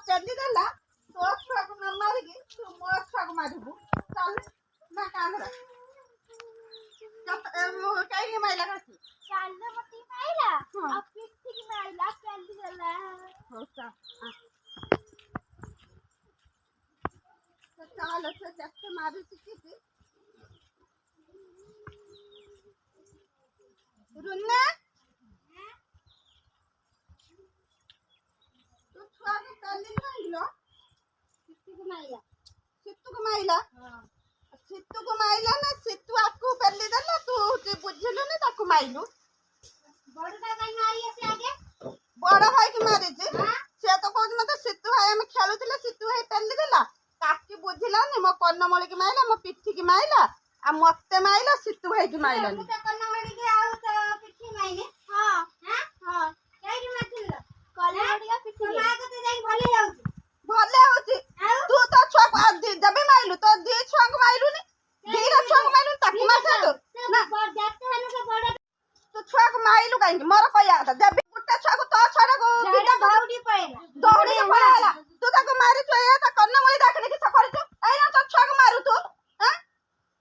पेली देला तो छुआ को न मारिगी तू मो छुआ को मारिबू चल ना कांगरा जब कहीं माइला काकी चल मती माइला अब पिट्ठी की माइला पेली देला होता तो चल से जैसे मारी थी रुन्ना तो छुआ को पेली माइलो पिट्ठी की माइला सित्तू को माइला हां सित्तू को माइला ना सित्तू आपको पेली देला तू जे बुझिलु ना ताको माइलु बड़का काई मारी से आगे बड़ा भाई की मारे जे से तो कहत मते सित्तू भाई हम खेलुतिले सित्तू भाई पेली देला काकी बुझिला नि मो कन्नमळी की माइला मो पिट्ठी की माइला आ मते माइला सित्तू भाई की माइला तू तो कन्नमळी के आउ तो पिट्ठी माइने हां हां काई मारथिल कन्नमळी का पिट्ठी मां को तो जाई भले जाउची भले होची तू तो छुआ जबे माइलु तो दी छुआ को माइलु नि दीरा छुआ को माइलु ताकू मारसा तो ना जाते हनु के बड़ तो छुआ को माइलु काई मोर कहया था जबे गुट्टा छुआ को तो छुआ को बिटा दौड़ी पड़ेला दौड़ी के पड़ेला तू ताको मारी तो या ता कन्नमळी दाखने की सखरी तू ए ना तो छुआ को मारू तू हां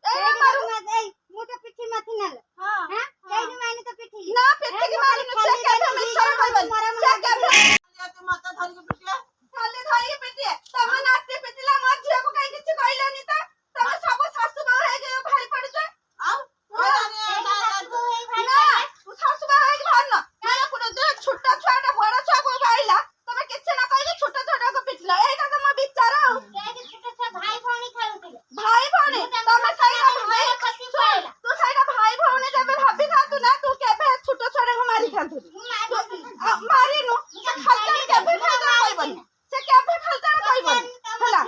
ए ना मारू ए मु तो पिट्ठी माथि नाल हां काई माइने तो पिट्ठी ना पिट्ठी की मारी नु से के में छुआ कहबन से के तू माता धरी के पिटिया खाली धरी के पिटिया तम नाते पिटिला म झिया को काई किछ कहलानी त तम सब सासु बा हे के भाई पड़ जा आउ तू सासु बा हे के भान ना मैं को दे छोटा छोटा बड़ा छुआ को बाइला तमे किछ ना कहले छोटा छोटा को पिटला एटा त म विचार आउ के छोटा सा भाई भौणी खाउतिले भाई भौणी तमे साइडा भाई खसी पड़ेला तू साइडा भाई भौणी जबे भाबी थातु ना तू केबे छोटा छोटा को मारी थातु मारी नु खालता केबे खालता कहबन से केबे खालता कहबन हला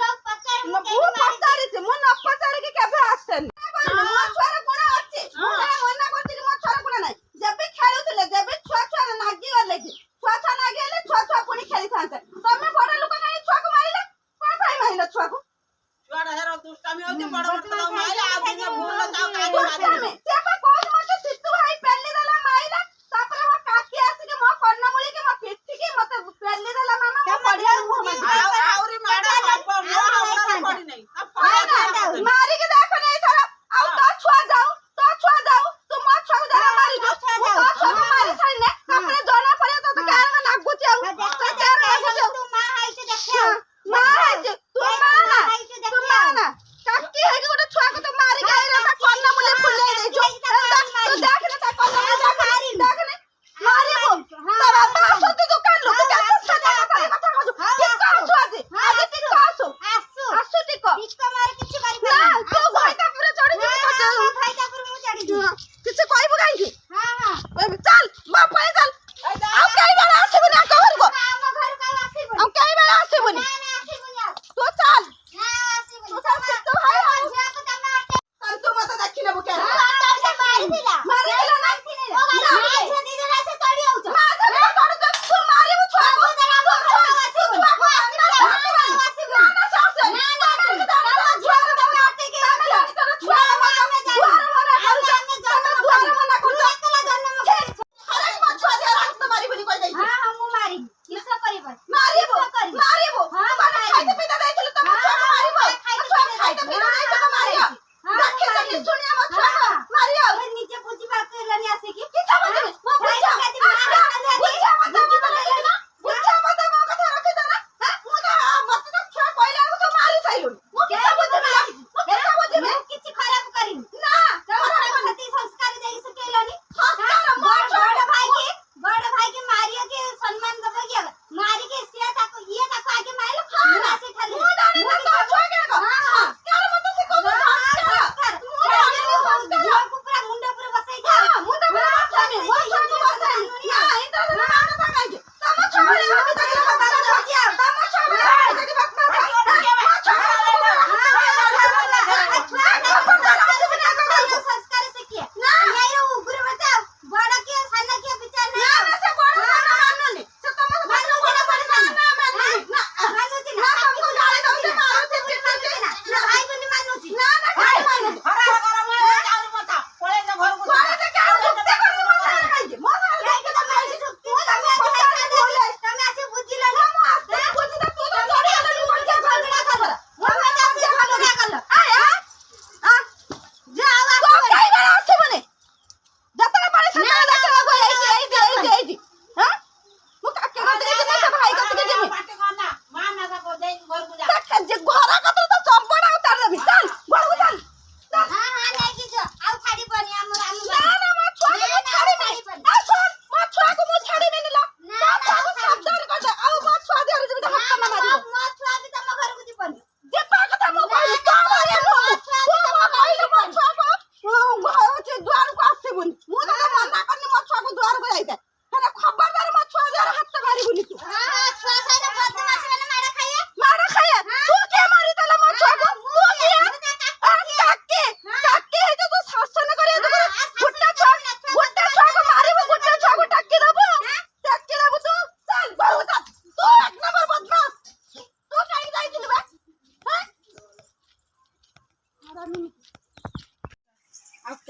न बु पतारी से मु न पतारी के केबे आछन मो छुआर गुण अछि मु मना करती मो छुआर गुण नै जबे खेलुतले जबे छुआ छुआ नागी गले कि छुआ छुआ नागी गले छुआ छुआ पुनी खेली थांते तमे बड़ लोक नै छुआ को मारिला कोन भाई मारिला छुआ को छुआ हेरो दुष्टामी होती बड़ बड़ तो मारिला आ दिन भूल ताऊ काई मारिला से बा कोन मते सिद्धू भाई पेली देला मारिला तापर वो काकी आसी के मो कन्नमूली के मो पिट्ठी के मते पेली देला मामा मो बढ़िया मुंह में आउरी माडा बाप मोर पड़ी नहीं मारी के देखो नहीं थरा आउ तो छुआ जाऊ तू मो छुआ को जरा मारी दो तो छुआ को मारी सही ने तापर जोना पड़े तो कार में लागू जाऊ तो कार में लागू तू मां हाई से देखियो मां है तू मां ना काकी है कि गोटे छुआ को तो मारी के रे कन्नमूली फुले दे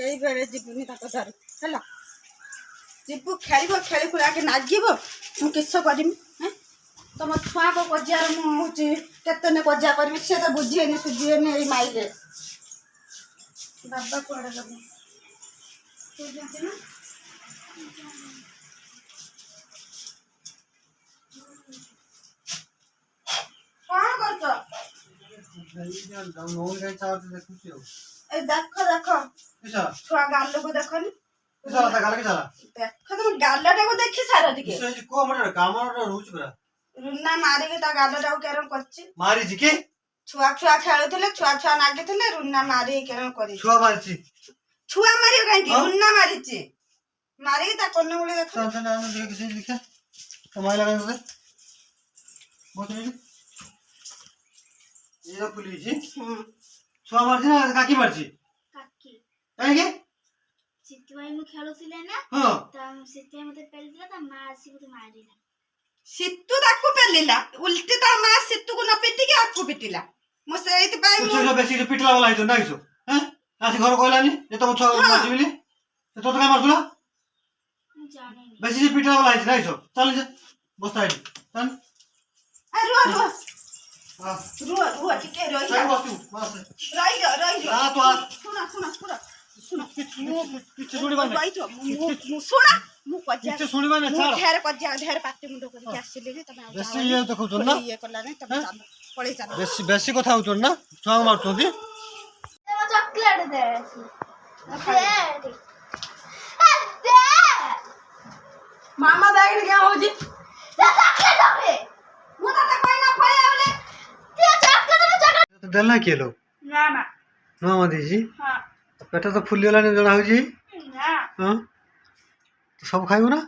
କେଇ ବେଳେ ଯିବୁନି ତାଙ୍କ ଘର ହେଲା ଯିବୁ ଖେଳିବ ଖେଳି ଖୁଳାକେ ନାଗିବ ମୁଁ କିସ କରିମି ତମ ଛୁଆଙ୍କ କଜିଆରେ ମୁଁ ହେଉଛି କେତେ ନେ କଜିଆ କରିବି ସେ ତ ବୁଝିବେନି ସୁଝିବେନି ଏଇ ମାଇଲେ ବାବା କୁଆଡ଼େ ଗଲେ କହୁଛନ୍ତି ନା କ'ଣ କରୁଛ ଏ ଦେଖ ଦେଖ ଛୁଆ ଗାଲକୁ ଦେଖନି ଦେଖ ତମ ଗାଲଟାକୁ ଦେଖି ସାର ଟିକେ ରୁନା ମାରିକି ତା ଗାଲଟାକୁ କେରମ କରିଛି ମାରିଛି କି ଛୁଆ ଛୁଆ ଖେଳୁଥିଲେ ଛୁଆ ନାଗିଥିଲେ ରୁନା ମାରିକି କେରମ କରିଛି ଛୁଆ ମାରିଛି ଛୁଆ ମାରିବ କାହିଁକି ରୁନା ମାରିଛି ମାରିକି ତା କର୍ଣ୍ଣମୂଳି ଦେଖ ଛୁଆ ମାରିଛି ନା କାକି ମାରିଛି କାକି କାହିଁକି ସେଥିପାଇଁ ମୁଁ ଖେଳୁଥିଲେ ନା ହଁ ସେଥିପାଇଁ ମତେ ପେଲିଥିଲା ତା ମା ଆସି ମତେ ମାରିଲା ସିତୁ ତାକୁ ପେଲିଲା ଉଲ୍ଟି ତା ମା ସିତୁକୁ ନ ପିଟିକି ଆକୁ ପିଟିଲା ମୁଁ ସେଇଥିପାଇଁ ବେଶୀ ପିଟିଲା ବାଲା ହେଇଛ ନା କିସ ଆସି ଘର କହିଲାନି ଯେ ତମ ଛୁଆ ମାରିଛି ବୋଲି ତୋତେ କାଇଁ ମାରୁଥିଲା ମୁଁ ଜାଣିନି ବେଶୀ ପିଟିଲା ବାଲା ହେଇଛି ନା କିସ ଚାଲ ବସ୍ତା ଏଠି ଚାଲ ରୁହ ଟିକେ ରହିଯା ବସିବୁ ଶୁଣ କିଛି ଶୁଣିବାନି ଶୁଣ ମୁଁ କଜିଆ କିଛି ଶୁଣିବାନି ଛାଡ଼ ଢେର କଜିଆ ଢେର ପାଟି ମୁଣ୍ଡ କରିକି ଆସିଲିନି ତମେ ବେଶୀ ଇଏ ଦେଖଉଛ ନା ଇଏ କଲାନି ତମେ ପଳେଇ ଚାଲ ବେଶୀ କଥା ହଉଛନ୍ତି ନା ଛୁଆଙ୍କୁ ମାରୁଛନ୍ତି ଚକଲେଟ ଦେ ମାମା ବ୍ୟାଗ କିଏ ହଉଛି ମୁଁ ତତେ କହିନା ପଳେଇ ଆଉଲେ ଦେଲା କିଏ ଲୋ ନା ନା ନୂଆ ଦେଇଛି ହଁ ପେଟ ତ ଫୁଲିଗଲାଣି ଜଣା ହଉଛି ନା ହଁ ସବୁ ଖାଇବୁ ନା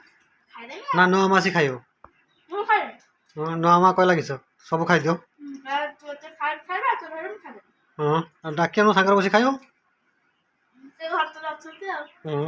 ନା ନୂଆ ମାସି ଖାଇବ ମୁଁ ଖାଇବି ହଁ ନୂଆ ମା କହିଲା କିସ ସବୁ ଖାଇଦିଅ ଖାଇବା ତୁ ମୁଁ ଖାଇବି ହଁ ଆଉ ଡାକିଆ ମୋ ସାଙ୍ଗରେ ବସି ଖାଇବ ସେ ଘର ତ ଅଛନ୍ତି ଆଉ ହଁ